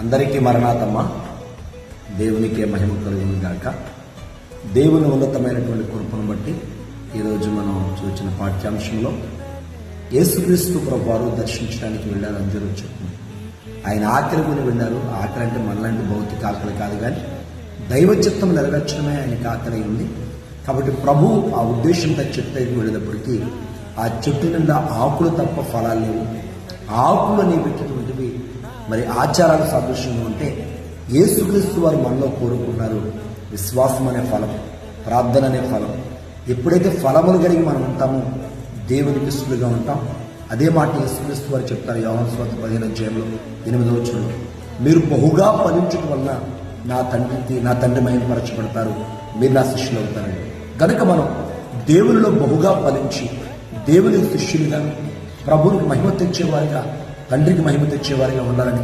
అందరికీ మరణాతమ్మ. దేవునికే మహిమ కలుగును గాక. దేవుని ఉన్నతమైనటువంటి కృపను బట్టి ఈరోజు మనం చూసిన పాఠ్యాంశంలో యేసుక్రీస్తు ప్రభువారు దర్శించడానికి వెళ్ళారు అని జరుగుతుంది. ఆయన ఆకలి కొని వెళ్ళారు. ఆకలి అంటే మనలాంటి భౌతిక ఆకలి కాదు, కానీ దైవ చిత్తం నెరవేర్చడమే ఆయనకి ఆకలి ఉంది. కాబట్టి ప్రభు ఆ ఉద్దేశంతో చెట్టు దగ్గరికి వెళ్ళేటప్పటికీ ఆ చెట్టు నిండా ఆకులు తప్ప ఫలాలు లేవు. ఆకులు అనేటువంటివి మరి ఆచారాలు సాదృశ్యంగా ఉంటే యేసుక్రీస్తు వారు మనలో కోరుకున్నారు విశ్వాసం అనే ఫలం, ప్రార్థన అనే ఫలం. ఎప్పుడైతే ఫలములు కలిగి మనం ఉంటామో దేవునికి ఇష్టలుగా ఉంటాం. అదే మాట యేసుక్రీస్తు వారు చెప్తారు యోహాను సువార్త 15:8 మీరు బహుగా ఫలించడం వలన నా తండ్రి మహిమపరచబడతారు, మీరు నా శిష్యులు అవుతారండి. కనుక మనం దేవునిలో బహుగా ఫలించి దేవుని శిష్యులుగా ప్రభువునికి మహిమ తెచ్చేవారిగా, తండ్రికి మహిమ తెచ్చేవారిగా ఉండాలని